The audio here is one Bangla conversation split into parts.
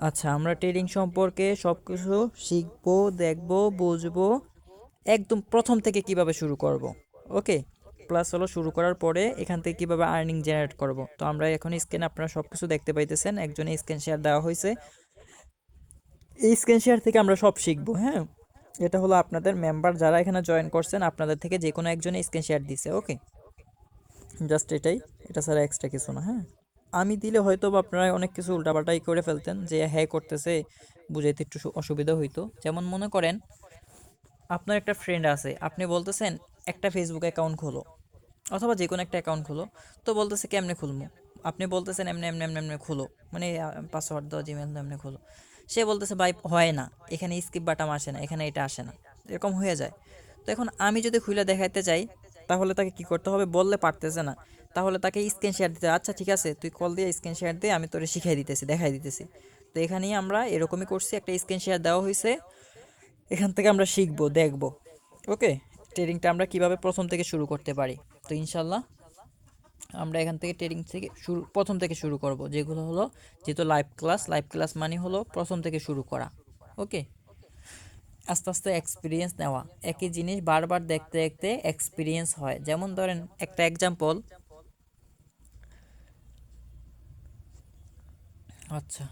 আচ্ছা, আমরা ট্রেডিং সম্পর্কে সবকিছু শিখবো, দেখবো, বুঝবো, একদম প্রথম থেকে কিভাবে শুরু করব। ওকে, প্লাস হলো শুরু করার পরে এখান থেকে কিভাবে আর্নিং জেনারেট করব। তো আমরা এখন স্ক্রিনে আপনারা সবকিছু দেখতে পাইতেছেন, একজনে স্ক্রিন শেয়ার দেওয়া হয়েছে। এই স্ক্রিন শেয়ার থেকে আমরা সব শিখবো। হ্যাঁ, এটা হলো আপনাদের মেম্বার যারা এখানে জয়েন করছেন, আপনাদের থেকে যে কোনো একজনে স্ক্রিন শেয়ার দিছে। ওকে, জাস্ট এটাই, এটা ছাড়া এক্সট্রা কিছু না। হ্যাঁ, আমি দিলে হয়তো বা আপনারা অনেক কিছু উল্টাপাল্টাই করে ফেলতেন, যে হ্যাঁ করতেছে, বুঝাইতে একটু অসুবিধা হইতো। যেমন মনে করেন আপনার একটা ফ্রেন্ড আছে, আপনি বলতেছেন একটা ফেসবুক অ্যাকাউন্ট খোলো অথবা যে কোনো একটা অ্যাকাউন্ট খোলো, তো বলতেছে কেমনে খুলবো, আপনি বলতেছেন এমনি এমনি এমনি এমনি খোলো, মানে পাসওয়ার্ড দাও, জিমেল দাও, এমনি খোলো। সে বলতেছে ভাই হয় না, এখানে স্কিপ বাটাম আসে না, এখানে এটা আসে না, এরকম হয়ে যায়। তো এখন আমি যদি খুলে দেখাইতে চাই, তাহলে তাকে কি করতে হবে, বললে পারতেছে না, তাহলে তাকে স্ক্রিন শেয়ার দিতে হবে। আচ্ছা ঠিক আছে, তুই কল দিয়ে স্ক্রিন শেয়ার দিয়ে, আমি তোরে শিখাই দিতেছি, দেখাই দিতেছি। তো এখানেই আমরা এরকমই করছি, একটা স্ক্রিন শেয়ার দেওয়া হয়েছে, এখান থেকে আমরা শিখবো, দেখবো। ওকে, ট্রেডিংটা আমরা কিভাবে প্রথম থেকে শুরু করতে পারি। তো ইনশাল্লাহ আমরা এখান থেকে ট্রেডিং থেকে শুরু, প্রথম থেকে শুরু করব, যেগুলো হলো, যেহেতু লাইভ ক্লাস, লাইভ ক্লাস মানে হলো প্রথম থেকে শুরু করা। ওকে, আস্তে আস্তে এক্সপিরিয়েন্স নেওয়া, একই জিনিস বারবার দেখতে দেখতে এক্সপিরিয়েন্স হয়। যেমন ধরেন একটা এক্সাম্পল। আচ্ছা,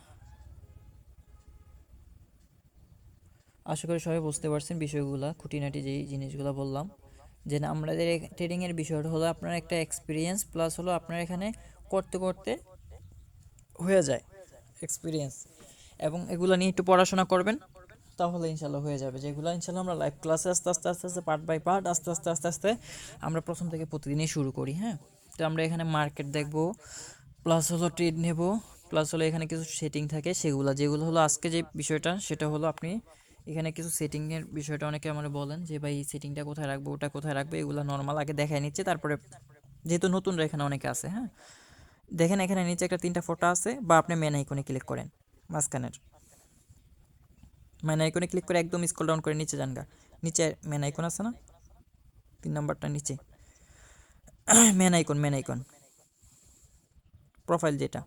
আশা করি সবাই বুঝতে পারছেন বিষয়গুলো, খুঁটিনাটি যেই জিনিসগুলো বললাম, যে না, আমাদের ট্রেডিংয়ের বিষয়টা হলো আপনার একটা এক্সপিরিয়েন্স, প্লাস হলো আপনার এখানে করতে করতে হয়ে যায় এক্সপিরিয়েন্স, এবং এগুলো নিয়ে একটু পড়াশোনা করবেন, তাহলে ইনশাল্লাহ হয়ে যাবে। যেগুলো ইনশাল্লাহ আমরা লাইভ ক্লাসে আস্তে আস্তে আস্তে আস্তে পার্ট বাই পার্ট, আস্তে আস্তে আস্তে আস্তে আমরা প্রথম থেকে প্রতিদিনই শুরু করি। হ্যাঁ, তো আমরা এখানে মার্কেট দেখব, প্লাস হলো ট্রেড নেব, প্লাস হলো এখানে কিছু সেটিং থাকে, সেগুলো যেগুলো হলো আজকে যে বিষয়টা, সেটা হলো আপনি এখানে কিছু সেটিংয়ের বিষয়টা অনেকে আমার বলেন যে ভাই এই সেটিংটা কোথায় রাখবো, ওটা কোথায় রাখবো, এগুলো নর্মাল আগে দেখায় নিচ্ছে, তারপরে যেহেতু নতুনরা এখানে অনেকে আছে। হ্যাঁ, দেখেন এখানে নিচে একটা তিনটা ফটো আছে, বা আপনি মেন আইকনে ক্লিক করেন, মাঝখানের মেন আইকনে ক্লিক করে একদম স্ক্রল ডাউন করে নিচে যান গা। নিচে মেন আইকন আছে না, 3 নাম্বারটা নিচে, মেন আইকন প্রোফাইল যেটা,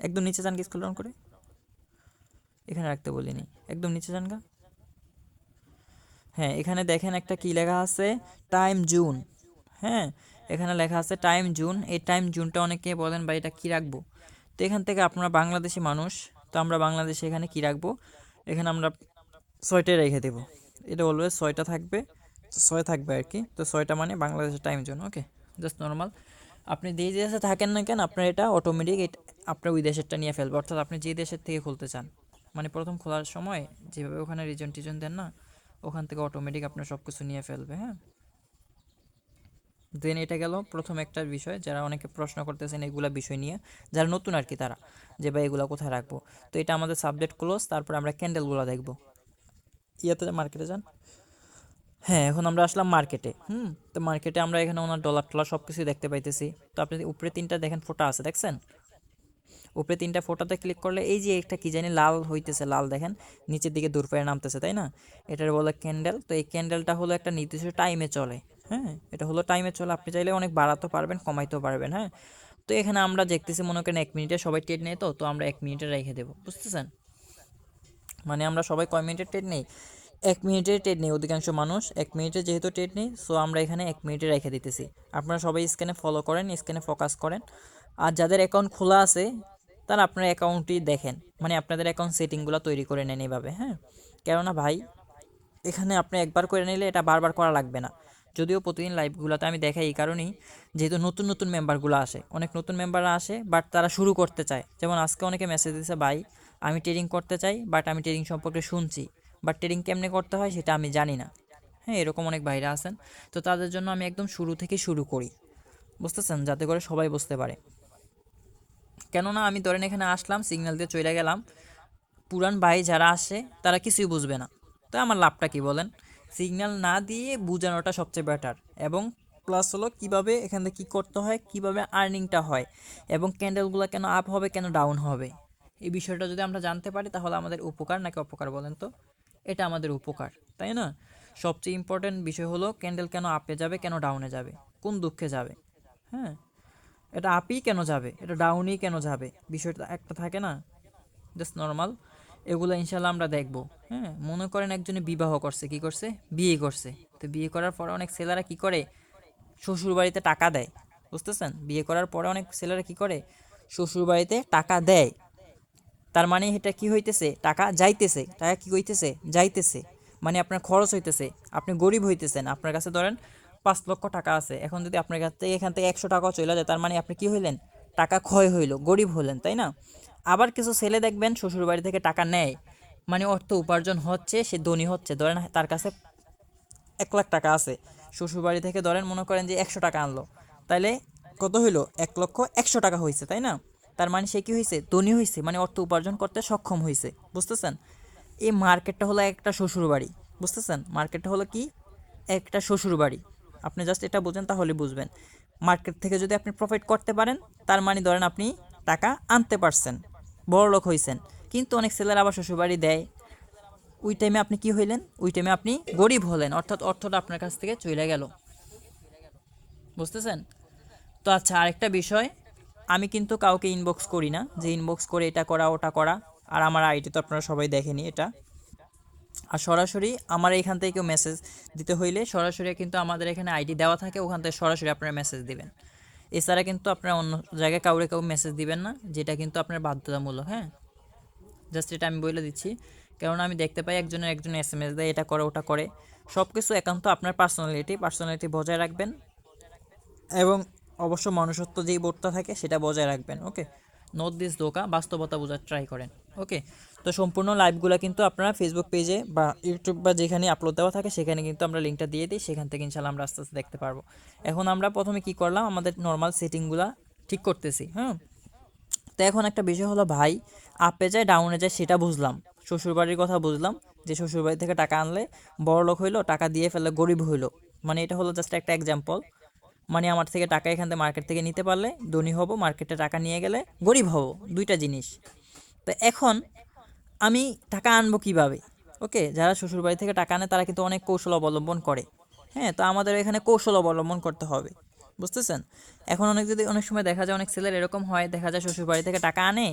একদম নিচে যান গা, স্ক্রল ডাউন করে, এখানে রাখতে বলিনি, একদম নিচে যান গা। হ্যাঁ, এখানে দেখেন একটা কি লেখা আছে, টাইম জুন। হ্যাঁ, এখানে লেখা আছে টাইম জুন। এই টাইম জুনটা অনেকে বলেন ভাই এটা কি রাখবো। তো এখান থেকে আপনারা বাংলাদেশি মানুষ, তো আমরা বাংলাদেশে এখানে কি রাখবো, এখানে আমরা 6টায় রেখে দেবো। এটা অলওয়েজ 6টা থাকবে, তো 6 থাকবে আর কি। তো 6টা মানে বাংলাদেশের টাইম জোন। ওকে, জাস্ট নর্মাল, আপনি যেই দেশে থাকেন না কেন, আপনার এটা অটোমেটিক আপনার ওই দেশেরটা নিয়ে ফেলবে, অর্থাৎ আপনি যে দেশের থেকে খুলতে চান, মানে প্রথম খোলার সময় যেভাবে ওখানে রিজন টিজন দেন না, ওখান থেকে অটোমেটিক আপনার সব কিছু নিয়ে ফেলবে। হ্যাঁ, দেন এটা গেল প্রথম একটা বিষয়, যারা অনেকে প্রশ্ন করতেছেন এগুলা বিষয় নিয়ে, যারা নতুন আর কি, তারা যে ভাই এগুলা কোথায় রাখবো। তো এটা আমাদের সাবজেক্ট ক্লোজ, তারপর আমরা ক্যান্ডেলগুলো দেখবো। ইয়াতে মার্কেটে যান। হ্যাঁ, এখন আমরা আসলাম মার্কেটে। তো মার্কেটে আমরা এখানে ওনার ডলার টলার সব কিছুই দেখতে পাইতেছি। তো আপনি উপরে তিনটা দেখেন ফোটা আছে, দেখছেন? উপরে তিনটা ফোটাতে ক্লিক করলে এই যে একটা কি জানি লাল হইতেছে, লাল দেখেন, নিচের দিকে দূর পায়ে নামতেছে, তাই না? এটার বলে ক্যান্ডেল। তো এই ক্যান্ডেলটা হলো একটা নির্দিষ্ট টাইমে চলে। হ্যাঁ, এটা হলো টাইমে চলে, আপনি চাইলে অনেক বাড়াতেও পারবেন, কমাইতেও পারবেন। হ্যাঁ, তো এখানে আমরা দেখতেছি মনে করেন 1 মিনিটে সবাই ট্রেড নেয়, তো তো আমরা 1 মিনিটে রেখে দেবো, বুঝতেছেন? মানে আমরা সবাই কয় মিনিটের ট্রেড নেই, 1 মিনিটের ট্রেড নেই, অধিকাংশ মানুষ 1 মিনিটে যেহেতু ট্রেড নেই, সো আমরা এখানে 1 মিনিটে রেখে দিতেছি। আপনারা সবাই স্ক্যানে ফলো করেন, স্ক্যানে ফোকাস করেন। আর যাদের অ্যাকাউন্ট খোলা আছে, তারা আপনার অ্যাকাউন্টটি দেখেন, মানে আপনাদের অ্যাকাউন্ট সেটিংগুলো তৈরি করে নেন এইভাবে। হ্যাঁ, কেননা ভাই এখানে আপনি একবার করে নিলে এটা বারবার করা লাগবে না। যদিও প্রতিদিন লাইভগুলোতে আমি দেখাই এই কারণেই, যেহেতু নতুন নতুন মেম্বারগুলো আসে, অনেক নতুন মেম্বাররা আসে, বাট তারা শুরু করতে চায়। যেমন আজকে অনেকে মেসেজ দিয়েছে, ভাই আমি ট্রেডিং করতে চাই, বাট আমি ট্রেডিং সম্পর্কে শুনছি, বাট ট্রেডিং কেমনে করতে হয় সেটা আমি জানি না। হ্যাঁ, এরকম অনেক ভাইরা আছেন। তো তাদের জন্য আমি একদম শুরু থেকে শুরু করি, বুঝতেছেন, যাতে করে সবাই বুঝতে পারে। কেননা আমি ধরেন এখানে আসলাম, সিগন্যাল দিয়ে চলে গেলাম, পুরান ভাই যারা আসে তারা কিছুই বুঝবে না। তো আমার লাভটা কি বলেন? সিগন্যাল না দিয়ে বোঝানোটা সবচেয়ে বেটার। এবং প্লাস হলো কীভাবে এখান থেকে কী করতে হয়, কীভাবে আর্নিংটা হয়, এবং ক্যান্ডেলগুলো কেন আপ হবে, কেন ডাউন হবে, এই বিষয়টা যদি আমরা জানতে পারি, তাহলে আমাদের উপকার নাকি অপকার বলেন তো? এটা আমাদের উপকার, তাই না? সবচেয়ে ইম্পর্ট্যান্ট বিষয় হলো ক্যান্ডেল কেন আপে যাবে, কেন ডাউনে যাবে, কোন দুঃখে যাবে। হ্যাঁ, এটা আপই কেন যাবে, এটা ডাউনই কেন যাবে, বিষয়টা একটা থাকে না, জাস্ট নর্মাল। এগুলো ইনশাল্লাহ আমরা দেখবো। হ্যাঁ, মনে করেন একজনে বিবাহ করছে, কি করছে, বিয়ে করছে। তো বিয়ে করার পরে অনেক ছেলেরা কি করে, শ্বশুর বাড়িতে টাকা দেয়। বুঝতেছেন, বিয়ে করার পরে অনেক ছেলেরা কি করে, শ্বশুর বাড়িতে টাকা দেয়। তার মানে এটা কি হইতেছে, টাকা যাইতেছে, টাকা কি হইতেছে, যাইতেছে। মানে আপনার খরচ হইতেছে, আপনি গরিব হইতেছেন। আপনার কাছে ধরেন 5 লক্ষ টাকা আছে, এখন যদি আপনার কাছ থেকে এখান থেকে 100 টাকাও চলে যায়, তার মানে আপনি কি হইলেন, টাকা ক্ষয় হইলো, গরিব হলেন, তাই না? আবার কিছু ছেলে দেখবেন শ্বশুর বাড়ি থেকে টাকা নেয়, মানে অর্থ উপার্জন হচ্ছে, সে ধনী হচ্ছে। ধরেন তার কাছে 1 লাখ টাকা আছে, শ্বশুর বাড়ি থেকে ধরেন মনে করেন যে 100 টাকা আনলো, তাইলে কত হইলো, 1,01,00,000 টাকা হয়েছে, তাই না? তার মানে সে কি হয়েছে, ধনী হয়েছে, মানে অর্থ উপার্জন করতে সক্ষম হয়েছে। বুঝতেছেন, এই মার্কেটটা হলো একটা শ্বশুর বাড়ি। বুঝতেছেন, মার্কেটটা হলো কি, একটা শ্বশুর বাড়ি। আপনি জাস্ট এটা বুঝেন, তাহলে বুঝবেন। মার্কেট থেকে যদি আপনি প্রফিট করতে পারেন, তার মানে ধরেন আপনি টাকা আনতে পারছেন, বড় লোক হয়েছেন। কিন্তু অনেক ছেলেরা আবার শ্বশুর বাড়ি দেয়, ওই টাইমে আপনি কি হইলেন, ওই টাইমে আপনি গরিব হলেন, অর্থাৎ অর্থটা আপনার কাছ থেকে চলে গেল। বুঝতেছেন? তো আচ্ছা, আরেকটা বিষয়, আমি কিন্তু কাউকে ইনবক্স করি না যে ইনবক্স করে এটা করা ওটা করা। আর আমার আইডি তো আপনারা সবাই দেখেনি এটা। আর সরাসরি আমার এখান থেকে কেউ মেসেজ দিতে হইলে সরাসরি কিন্তু আমাদের এখানে আইডি দেওয়া থাকে, ওখান থেকে সরাসরি আপনারা মেসেজ দিবেন। এছাড়া কিন্তু আপনারা অন্য জায়গায় কাউরে কেউ মেসেজ দিবেন না, যেটা কিন্তু আপনার বাধ্যতামূলক। হ্যাঁ, জাস্ট এটা আমি বলে দিচ্ছি, কারণ আমি দেখতে পাই একজন এসএমএস দেয়, এটা করে ওটা করে। সব কিছু একান্ত আপনার পার্সোনালিটি বজায় রাখবেন, এবং অবশ্য মনুষ্যত্ব যেই বোধটা থাকে সেটা বজায় রাখবেন। ওকে, নোট দিস ধোকা, বাস্তবতা বোঝার ট্রাই করেন। ওকে, তো সম্পূর্ণ লাইভগুলো কিন্তু আপনারা ফেসবুক পেজে বা ইউটিউব বা যেখানে আপলোড দেওয়া থাকে সেখানে কিন্তু আমরা লিঙ্কটা দিয়ে দিই, সেখান থেকে ইনশাল্লাহ আমরা আস্তে আস্তে দেখতে পারবো। এখন আমরা প্রথমে কি করলাম, আমাদের নর্মাল সেটিংগুলো ঠিক করতেছি। হ্যাঁ, তো এখন একটা বিষয় হলো ভাই, আপে যায় ডাউনে যায় সেটা বুঝলাম, শ্বশুরবাড়ির কথা বুঝলাম, যে শ্বশুরবাড়ি থেকে টাকা আনলে বড় লোক হইলো, টাকা দিয়ে ফেললে গরিব হইলো। মানে এটা হলো জাস্ট একটা এক্সাম্পল। মানে আমার থেকে টাকা এখান থেকে মার্কেট থেকে নিতে পারলে ধনী হব, মার্কেটে টাকা নিয়ে গেলে গরিব হব, দুইটা জিনিস। তো এখন আমি টাকা আনবো কিভাবে? ওকে, যারা শ্বশুরবাড়ি থেকে টাকা আনে তারা কিন্তু অনেক কৌশল অবলম্বন করে। হ্যাঁ, তো আমাদের এখানে কৌশল অবলম্বন করতে হবে। বুঝতেছেন? এখন অনেক সময় দেখা যায় অনেক ছেলের এরকম হয়, দেখা যায় শ্বশুরবাড়ি থেকে টাকা আনে,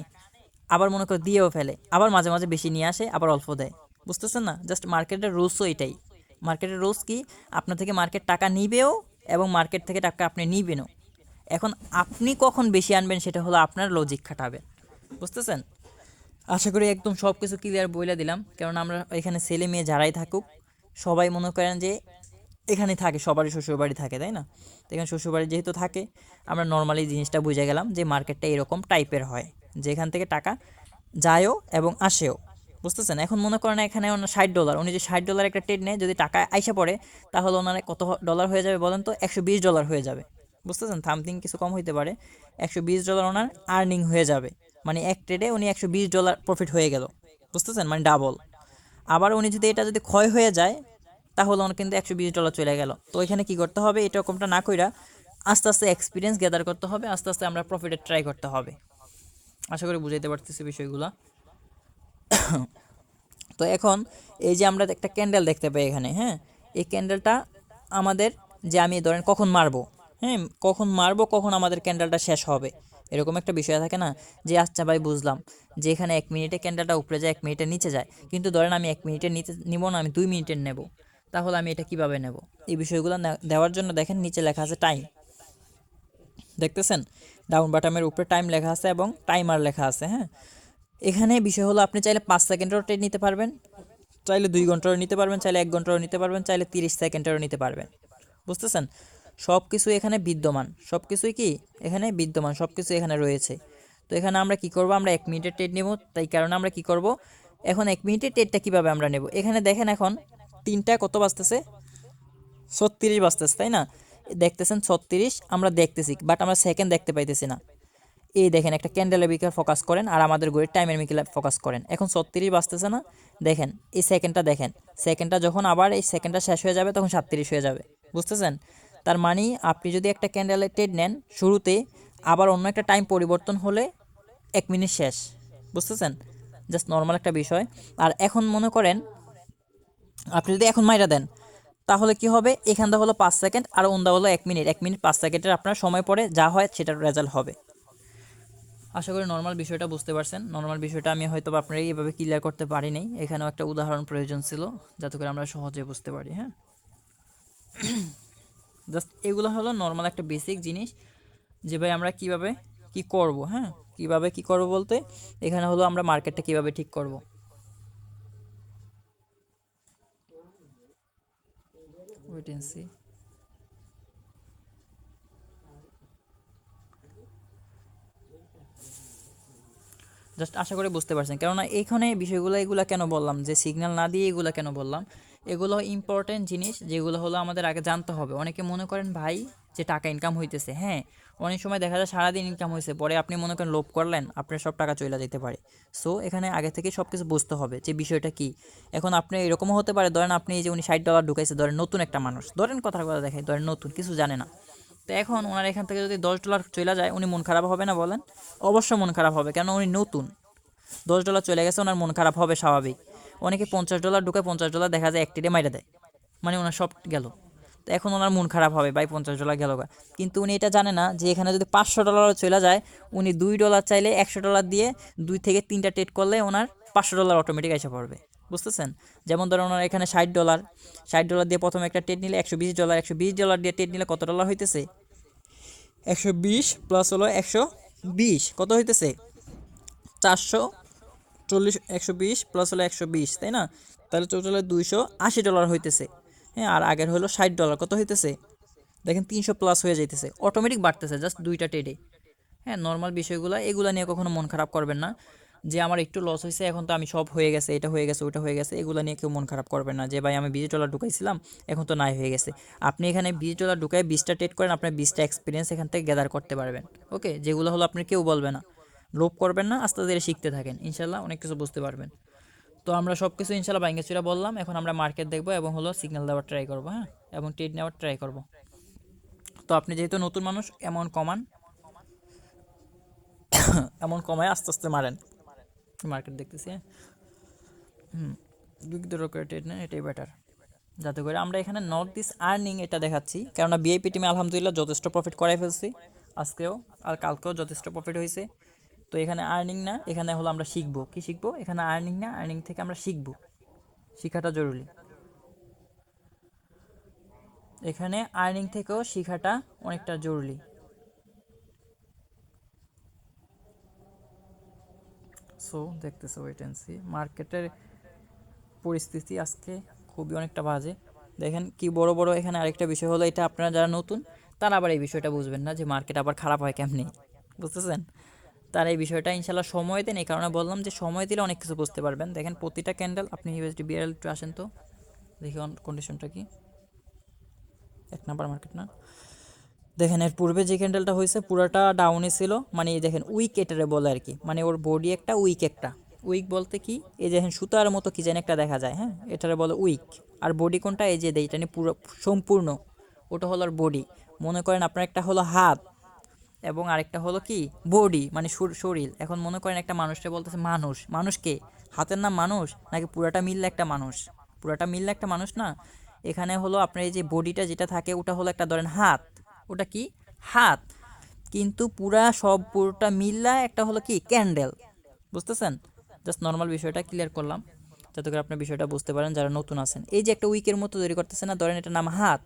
আবার মনে করে দিয়েও ফেলে, আবার মাঝে মাঝে বেশি নিয়ে আসে, আবার অল্প দেয়। বুঝতেছেন না, জাস্ট মার্কেটের রুলসও এটাই। মার্কেটের রুলস কি, আপনার থেকে মার্কেট টাকা নিবেও এবং মার্কেট থেকে টাকা আপনি নিবেনও। এখন আপনি কখন বেশি আনবেন সেটা হলো আপনার লজিক খাটাবে। বুঝতেছেন? আশা করি একদম সব কিছু ক্লিয়ার বইলা দিলাম, কারণ আমরা এখানে ছেলে মেয়ে যারাই থাকুক সবাই মনে করেন যে এখানে থাকে, সবারই শ্বশুরবাড়ি থাকে, তাই না? তো এখানে শ্বশুরবাড়ি যেহেতু থাকে, আমরা নর্মালি জিনিসটা বুঝে গেলাম যে মার্কেটটা এরকম টাইপের হয়, যেখান থেকে টাকা যায়ও এবং আসেও। বুঝতেছেন? এখন মনে করেন এখানে ওনার $60, উনি যে $60 একটা ট্রেড নেয়, যদি টাকা আইসা পড়ে, তাহলে ওনার কত ডলার হয়ে যাবে বলেন তো, $120 হয়ে যাবে। বুঝতেছেন? সামথিং কিছু কম হইতে পারে, $120 ওনার আর্নিং হয়ে যাবে। মানে এক ট্রেডে উনি $120 প্রফিট হয়ে গেল। বুঝতেছেন? মানে ডাবল। আবার উনি যদি এটা যদি ক্ষয় হয়ে যায়, তাহলে ওনার কিন্তু $120 চলে গেল। তো এখানে কি করতে হবে, এরকমটা না কইরা আস্তে আস্তে এক্সপিরিয়েন্স গ্যাদার করতে হবে, আস্তে আস্তে আমরা প্রফিটের ট্রাই করতে হবে। আশা করি বুঝাইতে পারতেছি বিষয়গুলো। তো এখন এই যে আমরা একটা ক্যান্ডেল দেখতে পাই এখানে, হ্যাঁ, এই ক্যান্ডেলটা আমাদের, যে আমি ধরেন কখন মারবো, হ্যাঁ, কখন মারবো, কখন আমাদের ক্যান্ডেলটা শেষ হবে, এরকম একটা বিষয় থাকে না, যে আচ্ছা ভাই বুঝলাম যে এখানে 1 মিনিটে ক্যান্ডেলটা উপরে যায়, 1 মিনিটে নিচে যায়, কিন্তু ধরেন আমি 1 মিনিটের নিচে নিব না, আমি 2 মিনিটের নেব, তাহলে আমি এটা কিভাবে নেব? এই বিষয়গুলো দেওয়ার জন্য দেখেন নিচে লেখা আছে টাইম। দেখতেছেন, ডাউন বাটামের উপরে টাইম লেখা আছে এবং টাইমার লেখা আছে। হ্যাঁ, এখানে বিষয় হলো আপনি চাইলে 5 সেকেন্ডেরও ট্রেড নিতে পারবেন, চাইলে 2 ঘন্টারও নিতে পারবেন, চাইলে 1 ঘন্টারও নিতে পারবেন, চাইলে 30 সেকেন্ডেরও নিতে পারবেন। বুঝতেছেন? সব কিছু এখানে বিদ্যমান, সব কিছুই কি এখানে বিদ্যমান, সব কিছু এখানে রয়েছে। তো এখানে আমরা কি করব, আমরা 1 মিনিটের ট্রেড নেব, তাই কারণে আমরা কি করব, এখন 1 মিনিটের ট্রেডটা কীভাবে আমরা নেব, এখানে দেখেন এখন 3টা কত বাজতেছে, 36 বাজতেছে, তাই না? দেখতেছেন 36, আমরা দেখতেছি বাট আমরা সেকেন্ড দেখতে পাইতেছি না। এই দেখেন, একটা ক্যান্ডেলের দিকে ফোকাস করেন আর আমাদের ঘড়ির টাইমের দিকে ফোকাস করেন, এখন 36 বাজতেছে না, দেখেন এই সেকেন্ডটা, দেখেন সেকেন্ডটা যখন আবার এই সেকেন্ডটা শেষ হয়ে যাবে তখন 37 হয়ে যাবে। বুঝতেছেন? তার মানে আপনি যদি একটা ক্যান্ডেলের ট্রেড নেন শুরুতে, আবার অন্য একটা টাইম পরিবর্তন হলে 1 মিনিট শেষ। বুঝতেছেন? জাস্ট নর্মাল একটা বিষয়। আর এখন মনে করেন আপনি যদি এখন মাইরা দেন, তাহলে কি হবে, এখানটা হলো 5 সেকেন্ড আর ওন্দা হলো 1 মিনিট, 1 মিনিট 5 সেকেন্ডের আপনার সময় পরে যা হয় সেটার রেজাল্ট হবে। আশা করি নর্মাল বিষয়টা বুঝতে পারছেন। নর্মাল বিষয়টা আমি হয়তো আপনারা এইভাবে ক্লিয়ার করতে পারি নাই, এখানেও একটা উদাহরণ প্রয়োজন ছিল যাতে করে আমরা সহজে বুঝতে পারি। হ্যাঁ, জাস্ট এগুলো হলো নর্মাল একটা বেসিক জিনিস যে ভাই আমরা কিভাবে কি করব। হ্যাঁ, কিভাবে কি করব বলতে এখানে হলো আমরা মার্কেটটা কিভাবে ঠিক করব। Wait and see. জাস্ট আশা করি বুঝতে পারছেন, কেননা এইখানে বিষয়গুলো এগুলো কেন বললাম, যে সিগন্যাল না দিয়ে এগুলো কেন বললাম, এগুলো ইম্পর্টেন্ট জিনিস যেগুলো হলো আমাদের আগে জানতে হবে। অনেকে মনে করেন ভাই যে টাকা ইনকাম হইতেছে, হ্যাঁ অনেক সময় দেখা যায় সারাদিন ইনকাম হয়েছে, পরে আপনি মনে করেন লোভ করলেন, আপনার সব টাকা চলে যেতে পারে। সো এখানে আগে থেকে সব কিছু বুঝতে হবে যে বিষয়টা কি। এখন আপনি এরকমও হতে পারে, ধরেন আপনি এই যে উনি $60 ঢুকাইছে, ধরেন নতুন একটা মানুষ, ধরেন কথার কথা দেখায়, ধরেন নতুন কিছু জানে না, তো এখন ওনার এখান থেকে যদি $10 চলে যায়, উনি মন খারাপ হবে না বলেন? অবশ্যই মন খারাপ হবে, কেন উনি নতুন। $10 চলে গেছে, ওনার মন খারাপ হবে স্বাভাবিক। অনেকে $50 ঢুকায়, $50 দেখা যায় একটিতে মাইরা দেয়, মানে ওনার সব গেল। তো এখন ওনার মন খারাপ হবে, ভাই $50 গেল গা। কিন্তু উনি এটা জানে না যে এখানে যদি $500 চলে যায়, উনি $2 চাইলে $100 দিয়ে 2 থেকে 3টা ট্রেড করলে ওনার $500 অটোমেটিক এসে পড়বে। বুঝতেছেন? যেমন ধরুন ওনার এখানে $60, $60 দিয়ে প্রথমে একটা ট্রেড নিলে $120, $120 দিয়ে ট্রেড নিলে কত ডলার হইতেছে? 120 প্লাস হলো 120 কত হইতেছে? 440, 120 প্লাস হলো 120, তাই না? তাহলে টোটালে $280 হইতেছে। হ্যাঁ, আর আগের হলো $60, কত হইতেছে? দেখেন 300 প্লাস হয়ে যাইতেছে, অটোমেটিক বাড়তেছে জাস্ট 2টা ট্রেডে। হ্যাঁ, নর্মাল বিষয়গুলো এগুলো নিয়ে কখনো মন খারাপ করবেন না যে আমার একটু লস হয়েছে, এখন তো আমি সব হয়ে গেছে, এটা হয়ে গেছে, ওটা হয়ে গেছে, এগুলো নিয়ে কেউ মন খারাপ করবেন না যে ভাই আমি $20 ঢুকাইছিলাম, এখন তো নাই হয়ে গেছে। আপনি এখানে $20 ঢুকায় 20টা ট্রেড করেন, আপনার 20টা এক্সপিরিয়েন্স এখান থেকে গ্যাদার করতে পারবেন। ওকে, যেগুলো হলো আপনি কেউ বলবে না। লোভ করবেন না, আস্তে ধীরে শিখতে থাকেন, ইনশাল্লাহ অনেক কিছু বুঝতে পারবেন। তো আমরা সব কিছু ইনশাল্লাহ বাইঙ্গেচুরা বললাম, এখন আমরা মার্কেট দেখবো এবং হলো সিগন্যাল দেওয়ার ট্রাই করবো। হ্যাঁ, এবং ট্রেড নেওয়ার ট্রাই করবো। তো আপনি যেহেতু নতুন মানুষ, এমন কমান, এমন কমায় আস্তে আস্তে মারেন। মার্কেট দেখতেছি, হ্যাঁ। দুই করে ট্রেড নেন, এটাই বেটার। যাতে করে আমরা এখানে নট দিস আর্নিং এটা দেখাচ্ছি, কেননা বিআইপি টিমে আলহামদুলিল্লাহ যথেষ্ট প্রফিট করাই ফেলছি আজকেও, আর কালকেও যথেষ্ট প্রফিট হয়েছে। তো এখানে আর্নিং না, এখানে হলো আমরা শিখবো। কি শিখবো? এখানে আর্নিং না, আর্নিং থেকে আমরা শিখবো। শেখাটা জরুরি। এখানে আর্নিং থেকেও শেখাটা অনেকটা জরুরি। সো দেখতেছো, ওয়েট অ্যান্ড সি। মার্কেটের পরিস্থিতি আজকে খুবই অনেকটা বাজে। দেখেন কি বড় বড়, এখানে আরেকটা বিষয় হলো, এটা আপনারা যারা নতুন তারা আবার এই বিষয়টা বুঝবেন না যে মার্কেট আবার খারাপ হয় কেমনি, বুঝতেছেন? তার এই বিষয়টা ইনশাল্লাহ সময় দেন, এই কারণে বললাম যে সময় দিলে অনেক কিছু বুঝতে পারবেন। দেখেন প্রতিটা ক্যান্ডেল, আপনি ইউএসডি বিআরএল একটু আসেন তো দেখি কন্ডিশনটা কি। 1 নাম্বার মার্কেট না, দেখেন এর পূর্বে যে ক্যান্ডেলটা হয়েছে পুরোটা ডাউনে ছিল, মানে এই দেখেন উইক এটারে বলে আর কি, মানে ওর বডি একটা উইক একটা। উইক বলতে কি, এই দেখেন সুতার মতো কি যেন একটা দেখা যায়, হ্যাঁ এটারে বলে উইক। আর বডি কোনটা, এই যে এইটা নিয়ে পুরো সম্পূর্ণ, ওটা হলো আর বডি। মনে করেন আপনার একটা হলো হাত এবং আরেকটা হলো কি বডি, মানে শরীর। এখন মনে করেন একটা মানুষকে বলতেছে মানুষ, মানুষকে হাতের নাম মানুষ নাকি পুরাটা মিললে একটা মানুষ? পুরাটা মিললে একটা মানুষ না। এখানে হলো আপনার এই যে বডিটা যেটা থাকে ওটা হলো একটা ধরেন হাত, ওটা কি হাত, কিন্তু পুরোটা মিললা একটা হলো কি ক্যান্ডেল। বুঝতেছেন? জাস্ট নর্মাল বিষয়টা ক্লিয়ার করলাম যাতে করে আপনি বিষয়টা বুঝতে পারেন যারা নতুন আছেন। এই যে একটা উইকের মতো তৈরি করতেছে না, ধরেন এটার নাম হাত,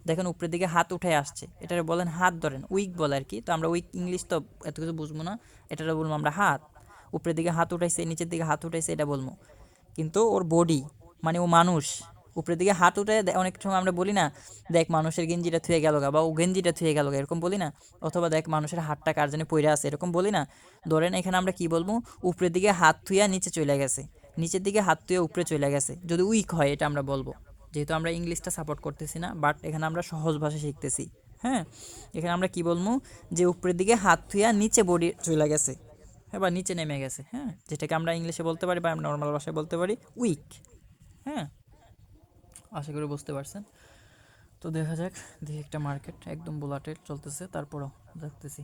দেখেন উপরের দিকে হাত উঠে আসছে, এটারে বলেন হাত, ধরেন উইক বলে আর কি। তো আমরা উইক ইংলিশ তো এত কিছু বুঝবো না, এটারে বলবো আমরা হাত। উপরের দিকে হাত উঠাইছে, নিচের দিকে হাত উঠাইছে, এটা বলবো। কিন্তু ওর বডি, মানে ও মানুষ, উপরের দিকে হাত উঠে অনেক সময় আমরা বলি না, দেখ মানুষের গেঞ্জিটা থুয়ে গেল গা, বা ও গেঞ্জিটা থুয়ে গেল গা, এরকম বলি না? অথবা দেখ মানুষের হাতটা কার জানি পইরা আছে, এরকম বলি না? ধরেন এখানে আমরা কি বলবো, উপরের দিকে হাত থুইয়া নিচে চলে গেছে, নিচের দিকে হাত থুয়ে উপরে চলে গেছে, যদি উইক হয় এটা আমরা বলবো। যেহেতু আমরা ইংলিশটা সাপোর্ট করতেছি না, বাট এখানে আমরা সহজ ভাষা শিখতেছি। হ্যাঁ, এখানে আমরা কি বলবো, যে উপরের দিকে হাত থুইয়া নিচে বডি চলে গেছে, হ্যাঁ, বা নিচে নেমে গেছে, হ্যাঁ, যেটাকে আমরা ইংলিশে বলতে পারি বা আমরা নর্মাল ভাষায় বলতে পারি উইক। হ্যাঁ, আশা করি বুঝতে পারছেন। তো দেখা যাক, দেখি একটা মার্কেট একদম বুলাটেড চলতেছে, তারপরও দেখতেছি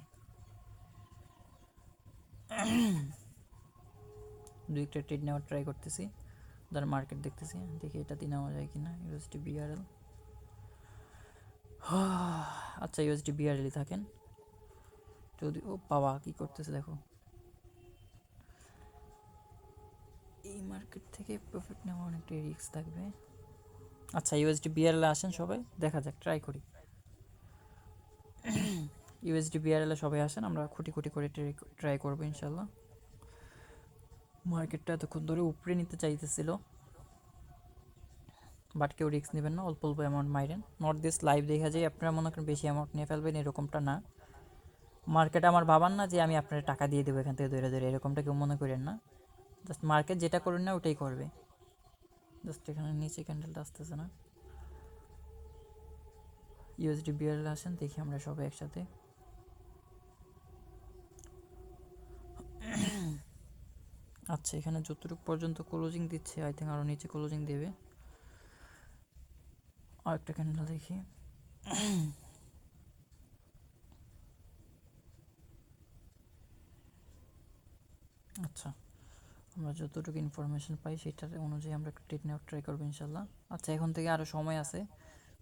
দুই একটা ট্রেড নেওয়ার ট্রাই করতেছি, ধর মার্কেট দেখতেছি, দেখি এটাতে নেওয়া যায় কিনা। ইউএসডি বিআরএল আচ্ছা ইউএসডি বিআরএলই থাকেন, যদি ও বাবা কি করতেছে দেখো, এই মার্কেট থেকে প্রফিট নেওয়া অনেকটা রিস্ক থাকবে। আচ্ছা ইউএসডি বিআরএল আসেন সবাই, দেখা যাক, ট্রাই করি। ইউএসডি বিআরএল সবাই আসেন, আমরা খুঁটি খুঁটি করে ট্রাই করবো ইনশাল্লাহ। মার্কেটটা এতক্ষণ ধরে উপরে নিতে চাইতেছিল, বাট কেউ রিস্ক নেবেন না, অল্প অল্প অ্যামাউন্ট মাইরেন। নট দিস লাইভ দেখা যায় আপনারা মনে করেন বেশি অ্যামাউন্ট নিয়ে ফেলবেন, এরকমটা না। মার্কেট আমার ভাবান না যে আমি আপনার টাকা দিয়ে দেবো এখান থেকে ধরে ধরে, এরকমটা কেউ মনে করেন না। জাস্ট মার্কেট যেটা করেন না ওটাই করবে। জাস্ট এখানে নিচে ক্যান্ডেলটা আসতেছে না, ইউএসডি বিআরএল আসেন দেখি আমরা সবাই একসাথে। আচ্ছা এখানে যতটুকু পর্যন্ত ক্লোজিং দিচ্ছে, আই থিঙ্ক আরও নিচে ক্লোজিং দেবে। আরেকটা ক্যান্ডেল দেখি। আচ্ছা আমরা যতটুকু ইনফরমেশন পাই সেটার অনুযায়ী আমরা একটা ট্রেড নেওয়ার ট্রাই করবো ইনশাল্লাহ। আচ্ছা এখন থেকে আরও সময় আছে,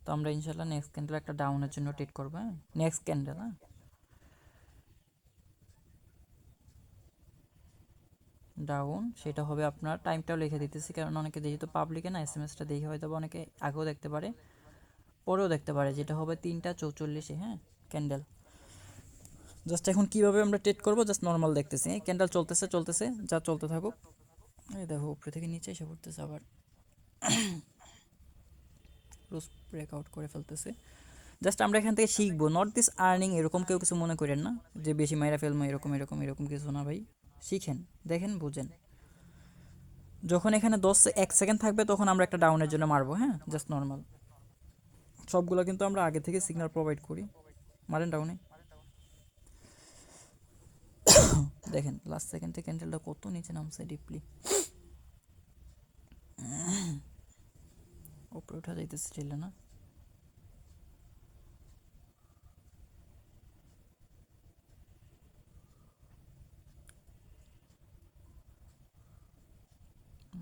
তো আমরা ইনশাল্লাহ নেক্সট ক্যান্ডেল একটা ডাউনের জন্য ট্রেড করবো। হ্যাঁ নেক্সট ক্যান্ডেল, হ্যাঁ ডাউন, সেটা হবে আপনার, টাইমটাও লিখে দিতেছি কারণ অনেকে যেহেতু পাবলিকে না এসএমএসটা দেখে হয়তো অনেকে আগেও দেখতে পারে পরেও দেখতে পারে, যেটা হবে 3টা 44-এ। হ্যাঁ ক্যান্ডেল, জাস্ট এখন কীভাবে আমরা ট্রেড করবো জাস্ট নর্মাল দেখতেছি। ক্যান্ডেল চলতেছে চলতেছে, যা চলতে থাকুক। এই দেখো উপরে থেকে নিচে এসে পড়তেছে আবার, ক্লোজ ব্রেকআউট করে ফেলতেছে। জাস্ট আমরা এখান থেকে শিখবো, নট দিস আর্নিং এরকম কেউ কিছু মনে করেন না যে বেশি মাইরা ফেলবো এরকম এরকম এরকম কিছু না ভাই। শিখেন, দেখেন, বুঝেন। যখন এখানে 1 সেকেন্ড থাকবে তখন আমরা একটা ডাউনের জন্য মারবো। হ্যাঁ জাস্ট নর্মাল, সবগুলো কিন্তু আমরা আগে থেকে সিগন্যাল প্রোভাইড করি। মারেন ডাউনে, দেখেন লাস্ট সেকেন্ডে ক্যান্ডেলটা কত নিচে নামছে ডিপলি, উপরে উঠা যাইতেছে ঠেলে না।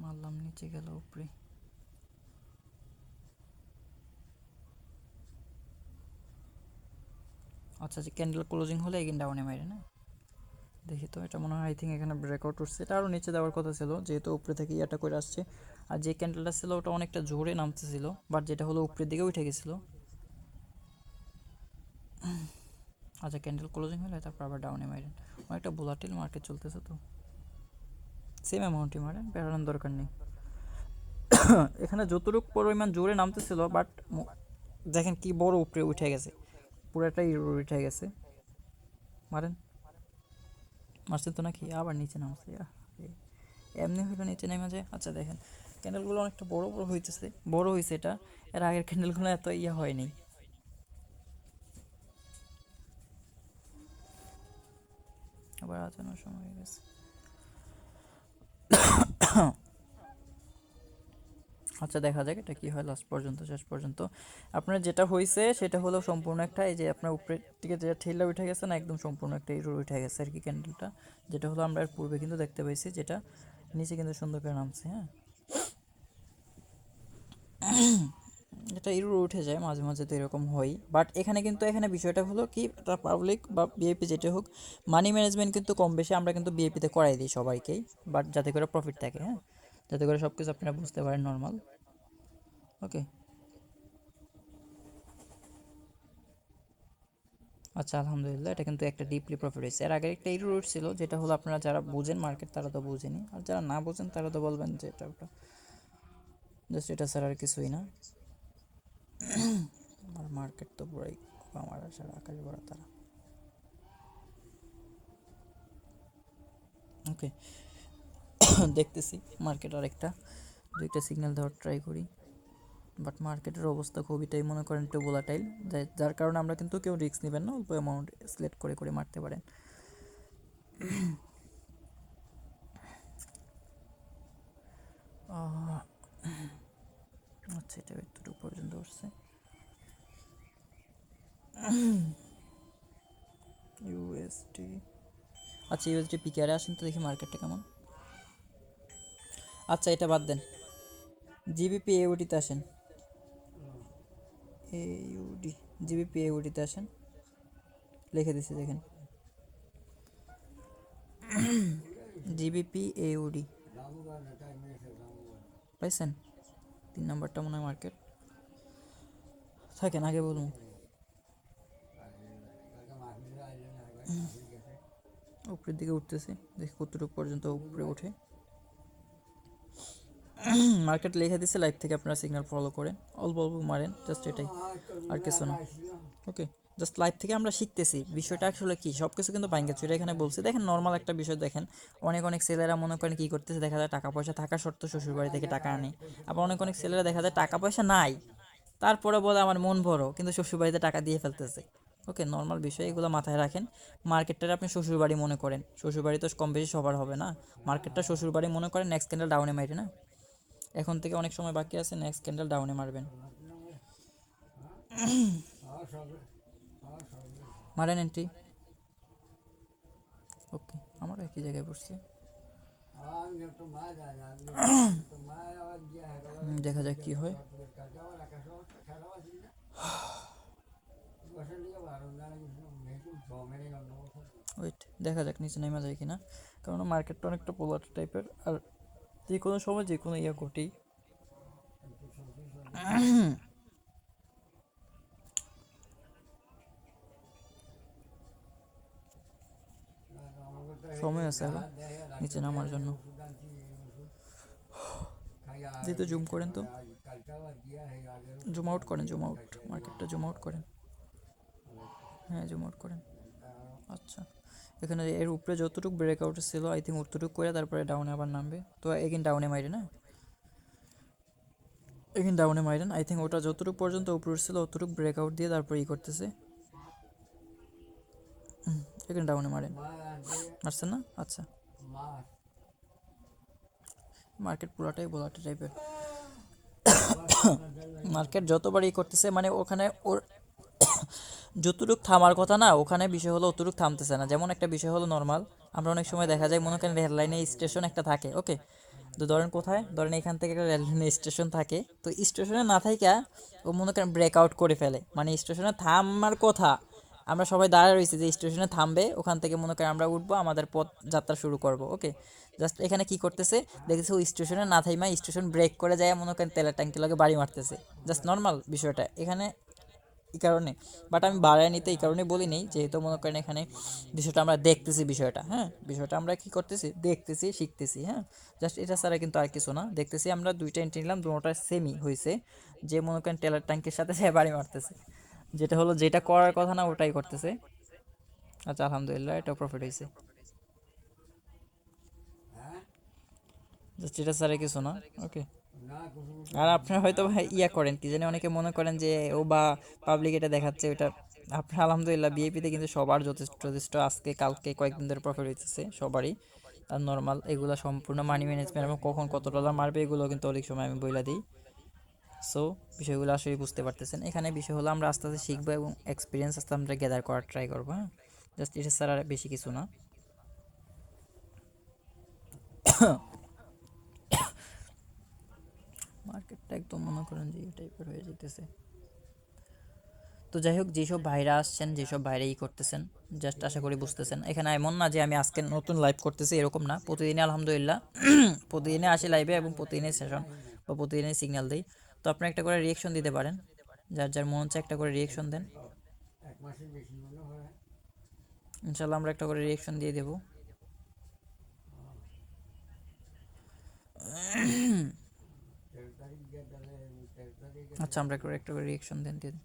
মারলাম, নিচে গেল উপরে। আচ্ছা যে ক্যান্ডেল ক্লোজিং হলে এগেন ডাউনে মারে না, দেখি তো। এটা মনে হয় আই থিঙ্ক এখানে ব্রেকআউট উঠছে, এটা আরও নিচে দেওয়ার কথা ছিল যেহেতু উপরে থেকে ইয়াটা করে আসছে। আর যে ক্যান্ডেলটা ছিল ওটা অনেকটা জোরে নামতেছিল, বাট যেটা হলো উপরের দিকে উঠে গেছিলো। আচ্ছা ক্যান্ডেল ক্লোজিং হলে তারপর আবার ডাউনে মারেন, অনেকটা ভোলাটিল মার্কেট চলতেছে তো সেম অ্যামাউন্টই মারেন, বেড়ানোর দরকার নেই। এখানে যতটুকু পরিমাণ জোরে নামতেছিল বাট দেখেন কি বড় উপরে উঠে গেছে, পুরোটাই উঠে গেছে। মারেন, মারছেন তো নাকি, আবার নিচে নামছে, এমনি হইলো নিচে নেমে যায়। আচ্ছা দেখেন ক্যান্ডেলগুলো অনেকটা বড় বড় হইতেছে, বড় হয়েছে এটা, এর আগের ক্যান্ডেলগুলো এত ইয়ে হয়নি। আবার আজানোর সময় হয়ে গেছে। আচ্ছা দেখা যাক এটা কি হয় লাস্ট পর্যন্ত, শেষ পর্যন্ত। আপনার যেটা হয়েছে সেটা হলো সম্পূর্ণ একটা, এই যে আপনার উপরের দিকে যে ঠেলা উঠে গেছে না, একদম সম্পূর্ণ একটা ইরোর উঠে গেছে আর কি ক্যান্ডেলটা, যেটা হলো আমরা এর পূর্বে কিন্তু দেখতে পাইছি, যেটা নিচে কিন্তু সুন্দর করে নামছে। হ্যাঁ এটা ইরোর উঠে যায় মাঝে মাঝে, তো এরকম হয়। বাট এখানে কিন্তু এখানে বিষয়টা হলো কি, এটা পাবলিক বা বিএপি যেটা হোক, মানি ম্যানেজমেন্ট কিন্তু কম বেশি আমরা কিন্তু বিএপিতে করাই দিই সবাইকেই, বাট যাতে করে প্রফিট থাকে। হ্যাঁ যাতে করে সব কিছু আপনারা বুঝতে পারেন নর্মাল। ওকে আচ্ছা আলহামদুলিল্লাহ, এটা কিন্তু একটা ডিপলি প্রফিট হয়েছে। এর আগে একটা ইরো রুট ছিল, যেটা হলো আপনারা যারা বুঝেন মার্কেট তারা তো বুঝেনি, আর যারা না বুঝেন তারা তো বলবেন যে এটা ওটা, জাস্ট এটা ছাড়া আর কিছুই না। আর মার্কেট তো পুরাই আমার আসার আকাশ ভরা তারা। ওকে দেখতেছি মার্কেট আরেকটা দুইটা সিগন্যাল দেওয়ার ট্রাই করি, বাট মার্কেটের অবস্থা খুবইটাই মনে করেন একটু ভোলাটাইল, যার কারণে আমরা কিন্তু কেউ রিস্ক নেবেন না, অল্প অ্যামাউন্ট সিলেক্ট করে করে মারতে পারেন। আচ্ছা এটা এতটুকু পর্যন্ত উঠছে, ইউএসডি। আচ্ছা ইউএসডি পিকেআরে আসেন তো দেখি মার্কেটটা কেমন। আচ্ছা এটা বাদ দেন, জিবিপি এউডিতে আসেন, এউডি জিবিপি এউডিতে আসেন, লিখে দিচ্ছি দেখেন, জিবিপি এউডি পাইছেন? 3 নাম্বারটা মনে হয় মার্কেট। থাকেন আগে বলুন। উপরের দিকে উঠতেছে, দেখি কতটুকু পর্যন্ত উপরে ওঠে। মার্কেট লিখে দিচ্ছে, লাইভ থেকে আপনারা সিগন্যাল ফলো করেন, অল্প অল্প মারেন, জাস্ট এটাই, আর কিছু না। ওকে, জাস্ট লাইভ থেকে আমরা শিখতেছি বিষয়টা আসলে কি, সব কিছু কিন্তু বাইঙ্গা চুরি এখানে বলছি। দেখেন নর্মাল একটা বিষয় দেখেন, অনেক অনেক ছেলেরা মনে করেন কী করতেছে, দেখা যায় টাকা পয়সা থাকা সত্ত্বেও শ্বশুরবাড়ি থেকে টাকা আনে। আবার অনেক অনেক ছেলেরা দেখা যায় টাকা পয়সা নাই, তারপরে বলে আমার মন বড়, কিন্তু শ্বশুরবাড়িতে টাকা দিয়ে ফেলতেছে। ওকে, নর্মাল বিষয়, এগুলো মাথায় রাখেন। মার্কেটটা আপনি শ্বশুরবাড়ি মনে করেন, শ্বশুরবাড়ি তো কম বেশি সবার হবে না, মার্কেটটা শ্বশুরবাড়ি মনে করেন, নেক্সট ক্যান্ডেল ডাউনে মাইরে না, এখন থেকে অনেক সময় বাকি আছে, নেক্সট ক্যান্ডেল ডাউনে মারবেন, মারেন এন্ট্রি। ওকে, আমারও একই জায়গায় বসছে, দেখা যাক কি হয়। ওয়েট, দেখা যাক নিচে নেমে যায় কিনা, কারণ মার্কেটটা অনেকটা পোলার টাইপের, আর যে কোনো সময় যে কোনো ইয়ে ঘটেই। সময় আছে এখন নিচে নামার জন্য। যেহেতু জুম করেন, তো জুম আউট করেন, জুম আউট, মার্কেটটা জুম আউট করেন, হ্যাঁ জুম আউট করেন। আচ্ছা, এখানে এর উপরে যতটুকু ব্রেকআউট ছিল আই থিঙ্ক অতটুকু করে তারপরে ডাউনে আবার নামবে, তো এগেন ডাউনে মাইরে না, এগেন ডাউনে মাইরেন, আই থিঙ্ক ওটা যতটুকু পর্যন্ত উপরে ছিল অতটুকু ব্রেকআউট দিয়ে তারপরে ই করতেছে, এখানে ডাউনে মারেন, মারছেন না? আচ্ছা, মার্কেট পুরাটাই বোলাটা টাইপের, মার্কেট যতবারই করতেছে মানে ওখানে ওর যতটুক থামার কথা না, ওখানে বিষয় হলো অতটুক থামতেছে না। যেমন একটা বিষয় হলো নর্মাল, আমরা অনেক সময় দেখা যায় মনে করেন রেল লাইনে স্টেশন একটা থাকে, ওকে, তো ধরেন কোথায়, ধরেন এখান থেকে একটা রেল লাইনে স্টেশন থাকে, তো স্টেশনে না থাইকা ও মনে করেন ব্রেকআউট করে ফেলে, মানে স্টেশনে থামার কথা, আমরা সবাই দাঁড়ায় রয়েছি যে স্টেশনে থামবে, ওখান থেকে মনে করেন আমরা উঠবো, আমাদের পথ যাত্রা শুরু করব, ওকে, জাস্ট এখানে কি করতেছে দেখেছে, ও স্টেশনে না থাইমা স্টেশন ব্রেক করে যায়, মনে করেন তেলের ট্যাঙ্কি লাগে বাড়ি মারতেছে, জাস্ট নর্মাল বিষয়টা এখানে এই কারণে। বাট আমি বাড়ায় নিতে এই কারণে বলি নেই, যেহেতু মনে করেন এখানে বিষয়টা আমরা দেখতেছি, বিষয়টা হ্যাঁ, বিষয়টা আমরা কি করতেছি, দেখতেছি, শিখতেছি, হ্যাঁ, জাস্ট এটা ছাড়া কিন্তু আর কিছু না। দেখতেছি আমরা দুইটা এন্ট্রি নিলাম, দুটোটা সেমই হয়েছে, যে মনে করেন টেলার ট্যাঙ্কের সাথে সে বাড়ি মারতেছে, যেটা হলো যেটা করার কথা না ওটাই করতেছে। আচ্ছা আলহামদুলিল্লাহ, এটাও প্রফিট হয়েছে, জাস্ট এটা ছাড়া কিছু না। ওকে, আর আপনারা হয়তো ভাই ইয়া করেন কি জানি, অনেকে মনে করেন যে ও বা পাবলিক এটা দেখাচ্ছে ওটা, আপনার আলহামদুলিল্লাহ বিএপিতে কিন্তু সবার যথেষ্ট যথেষ্ট আজকে কালকে কয়েকদিন ধরে প্রফিট হইতেছে সবারই। আর নর্মাল এগুলো সম্পূর্ণ মানি ম্যানেজমেন্ট এবং কখন কত ডলার মারবে এগুলো কিন্তু অনেক সময় আমি বইলা দিই। সো বিষয়গুলো আসলে বুঝতে পারতেছেন, এখানে বিষয় হলো আমরা আস্তে আস্তে শিখবো এবং এক্সপিরিয়েন্স আস্তে আমরা গ্যাদার করার ট্রাই করবো, হ্যাঁ, জাস্ট এটা ছাড়া আর বেশি কিছু না। মার্কেটটা একদম মনে করেন যে এই টাইপের হয়ে যেতেছে। তো যাই হোক, যেসব ভাইরা আসছেন, যেসব ভাইরা ই করতেছেন, জাস্ট আশা করি বুঝতেছেন। এখানে এমন না যে আমি আজকে নতুন লাইভ করতেছি, এরকম না, প্রতিদিনই আলহামদুলিল্লাহ প্রতিদিনে আসি লাইভে এবং প্রতিদিনের সেশন বা প্রতিদিনের সিগন্যাল দিই। তো আপনি একটা করে রিয়েকশন দিতে পারেন, যার যার মন হচ্ছে একটা করে রিয়েকশন দেন, ইনশাল্লাহ আমরা একটা করে রিয়েকশন দিয়ে দেবো। আচ্ছা, আমরা একটা করে রিয়েকশন দেন দিয়ে দিন।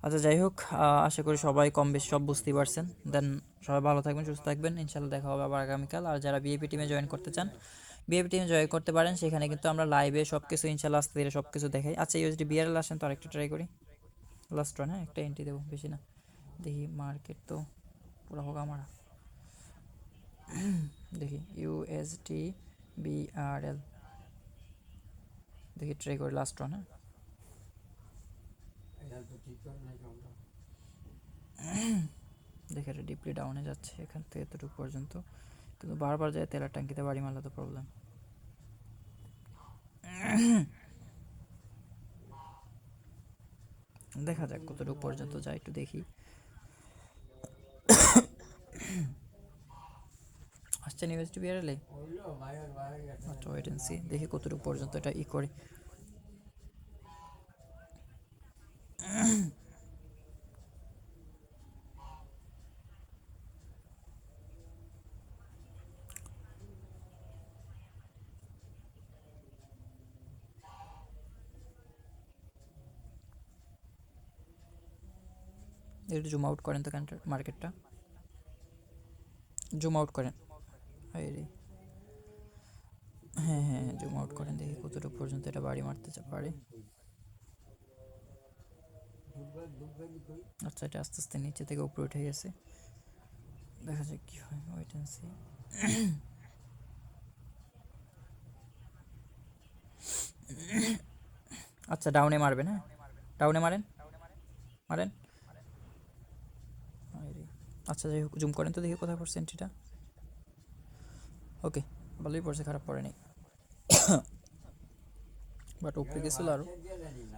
আচ্ছা যাই হোক, আশা করি সবাই কম বেশি সব বুঝতেই পারছেন। দেন সবাই ভালো থাকবেন, সুস্থ থাকবেন, ইনশাল্লাহ দেখা হবে আবার আগামীকাল। আর যারা বিএপি টিমে জয়েন করতে চান, বিএপি টিমে জয়েন করতে পারেন, সেখানে কিন্তু আমরা লাইভে সব কিছু ইনশাল্লাহ আস্তে ধীরে সব কিছু দেখাই। আচ্ছা ইউএসডি বিআরএল আসেন তো আরেকটা ট্রাই করি, লাস্ট রান, হ্যাঁ একটা এন্ট্রি দেবো, বেশি না, দেখি মার্কেট তো পুরো হোক আমার, দেখি ইউএসডি বিআরএল, দেখি ট্রাই করি লাস্ট রান, হ্যাঁ দেখে এটা ডিপলি ডাউনে যাচ্ছে এখান থেকে এতটুকু পর্যন্ত, কিন্তু বারবার যায় তেলের ট্যাঙ্কিতে বাড়ি মারলে তো প্রবলেম। দেখা যাক কতটুকু পর্যন্ত যায়, একটু দেখি। আসছে ইউএসডি বিআরএল, আচ্ছা ওয়েট এন্ড সি, দেখি কতটুকু পর্যন্ত এটা করে। একটু জুম আউট করেন তো মার্কেটটা, জুম আউট করেন। রে, হ্যাঁ হ্যাঁ জুম আউট করেন, দেখি কতটুকু পর্যন্ত এটা বাড়ি মারতে পারে। আচ্ছা এটা আস্তে আস্তে নিচে থেকে উপরে উঠে গেছে, দেখা যাক কি হয়, ওয়েট এন্ড সি। আচ্ছা ডাউনে মারবেন, হ্যাঁ ডাউনে মারেন, মারেন। আচ্ছা যাই হোক, জুম করেন তো দেখি কোথায় পড়ছে এন্ট্রিটা। ওকে, ভালোই পড়ছে, খারাপ পড়েনি, বাট উপরে গেছিল আরও,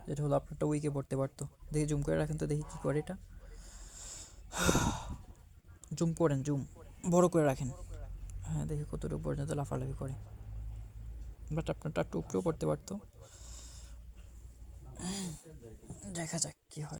যেটা হলো আপনারটা উইকে পড়তে পারতো। দেখি জুম করে রাখেন তো দেখি কী করে এটা, জুম করেন, জুম বড় করে রাখেন। হ্যাঁ দেখি কতটুকু পর্যন্ত লাফালাফি করে, বাট আপনারটা একটু উপরেও পড়তে পারতো, দেখা যাক কী হয়।